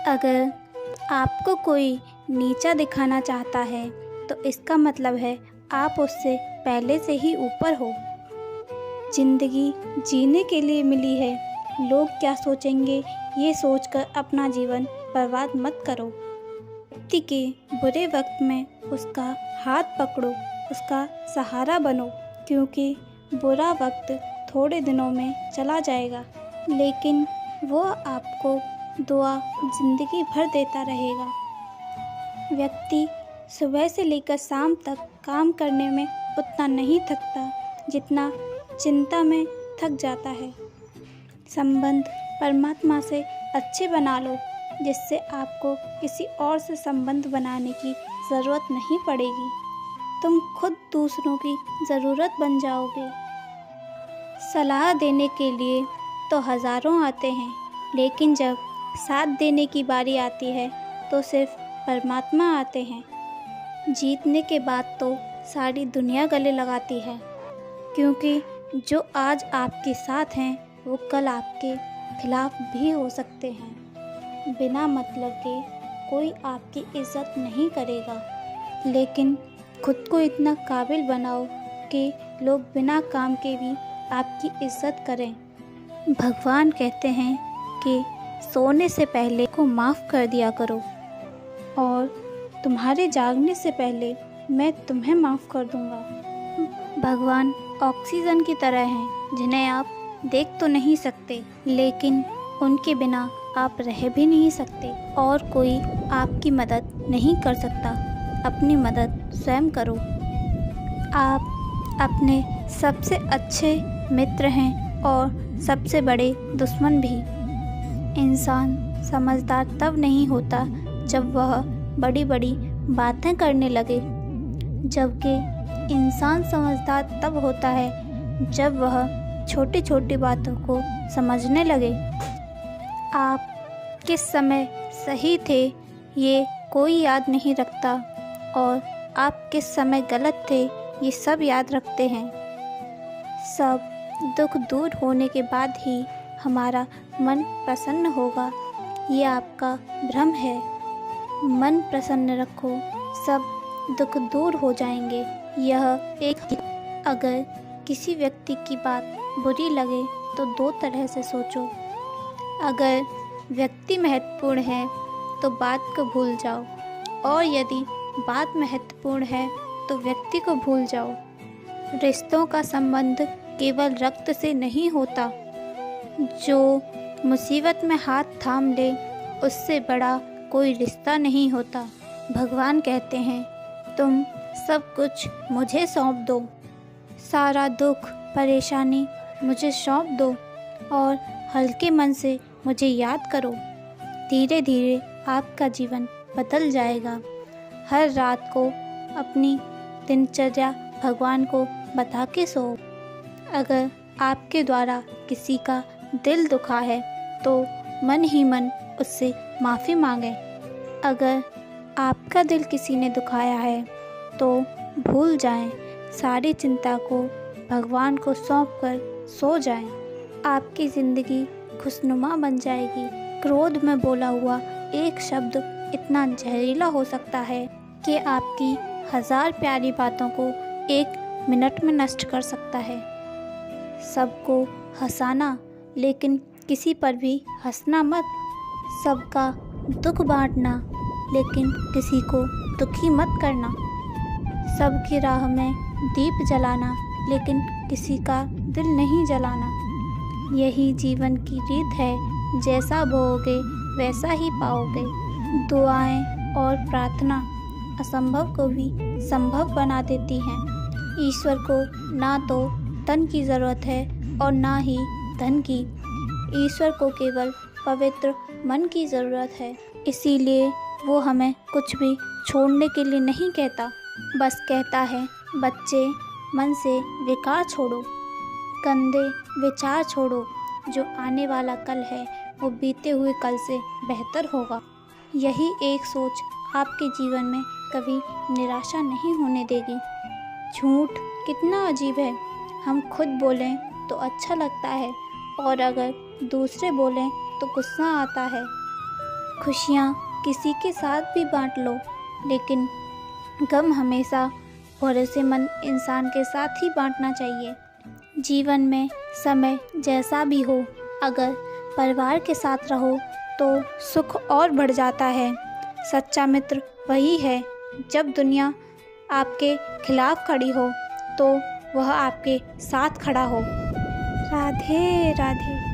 अगर आपको कोई नीचा दिखाना चाहता है तो इसका मतलब है आप उससे पहले से ही ऊपर हो। जिंदगी जीने के लिए मिली है, लोग क्या सोचेंगे ये सोचकर अपना जीवन बर्बाद मत करो। व्यक्ति के बुरे वक्त में उसका हाथ पकड़ो, उसका सहारा बनो, क्योंकि बुरा वक्त थोड़े दिनों में चला जाएगा, लेकिन वो आपको दुआ जिंदगी भर देता रहेगा। व्यक्ति सुबह से लेकर शाम तक काम करने में उतना नहीं थकता जितना चिंता में थक जाता है। संबंध परमात्मा से अच्छे बना लो, जिससे आपको किसी और से संबंध बनाने की ज़रूरत नहीं पड़ेगी। तुम खुद दूसरों की ज़रूरत बन जाओगे। सलाह देने के लिए तो हज़ारों आते हैं, लेकिन जब साथ देने की बारी आती है तो सिर्फ परमात्मा आते हैं। जीतने के बाद तो सारी दुनिया गले लगाती है, क्योंकि जो आज आपके साथ हैं वो कल आपके खिलाफ भी हो सकते हैं। बिना मतलब के कोई आपकी इज्जत नहीं करेगा, लेकिन खुद को इतना काबिल बनाओ कि लोग बिना काम के भी आपकी इज्जत करें। भगवान कहते हैं कि सोने से पहले को माफ़ कर दिया करो, और तुम्हारे जागने से पहले मैं तुम्हें माफ़ कर दूंगा। भगवान ऑक्सीजन की तरह हैं, जिन्हें आप देख तो नहीं सकते, लेकिन उनके बिना आप रह भी नहीं सकते, और कोई आपकी मदद नहीं कर सकता। अपनी मदद स्वयं करो। आप अपने सबसे अच्छे मित्र हैं और सबसे बड़े दुश्मन भी। इंसान समझदार तब नहीं होता जब वह बड़ी बड़ी बातें करने लगे, जबकि इंसान समझदार तब होता है जब वह छोटी छोटी बातों को समझने लगे। आप किस समय सही थे ये कोई याद नहीं रखता, और आप किस समय गलत थे ये सब याद रखते हैं। सब दुख दूर होने के बाद ही हमारा मन प्रसन्न होगा, ये आपका भ्रम है। मन प्रसन्न रखो, सब दुख दूर हो जाएंगे। यह एक अगर किसी व्यक्ति की बात बुरी लगे तो दो तरह से सोचो। अगर व्यक्ति महत्वपूर्ण है तो बात को भूल जाओ, और यदि बात महत्वपूर्ण है तो व्यक्ति को भूल जाओ। रिश्तों का संबंध केवल रक्त से नहीं होता। जो मुसीबत में हाथ थाम ले उससे बड़ा कोई रिश्ता नहीं होता। भगवान कहते हैं, तुम सब कुछ मुझे सौंप दो, सारा दुख परेशानी मुझे सौंप दो, और हल्के मन से मुझे याद करो। धीरे धीरे आपका जीवन बदल जाएगा। हर रात को अपनी दिनचर्या भगवान को बता के सो। अगर आपके द्वारा किसी का दिल दुखा है तो मन ही मन उससे माफ़ी मांगें। अगर आपका दिल किसी ने दुखाया है तो भूल जाएं, सारी चिंता को भगवान को सौंपकर सो जाएं। आपकी ज़िंदगी खुशनुमा बन जाएगी। क्रोध में बोला हुआ एक शब्द इतना जहरीला हो सकता है कि आपकी 1000 प्यारी बातों को 1 मिनट में नष्ट कर सकता है। सबको हंसाना, लेकिन किसी पर भी हंसना मत। सबका दुख बांटना, लेकिन किसी को दुखी मत करना। सबकी राह में दीप जलाना, लेकिन किसी का दिल नहीं जलाना। यही जीवन की रीत है, जैसा बोओगे वैसा ही पाओगे। दुआएं और प्रार्थना असंभव को भी संभव बना देती हैं। ईश्वर को ना तो तन की ज़रूरत है और ना ही धन की। ईश्वर को केवल पवित्र मन की ज़रूरत है। इसीलिए वो हमें कुछ भी छोड़ने के लिए नहीं कहता, बस कहता है, बच्चे मन से विकार छोड़ो, गंदे विचार छोड़ो। जो आने वाला कल है वो बीते हुए कल से बेहतर होगा। यही एक सोच आपके जीवन में कभी निराशा नहीं होने देगी। झूठ कितना अजीब है। हम खुद बोलें तो अच्छा लगता है, और अगर दूसरे बोलें तो गुस्सा आता है। खुशियाँ किसी के साथ भी बांट लो, लेकिन गम हमेशा भरोसेमंद इंसान के साथ ही बांटना चाहिए। जीवन में समय जैसा भी हो, अगर परिवार के साथ रहो तो सुख और बढ़ जाता है। सच्चा मित्र वही है जब दुनिया आपके खिलाफ खड़ी हो तो वह आपके साथ खड़ा हो। राधे राधे।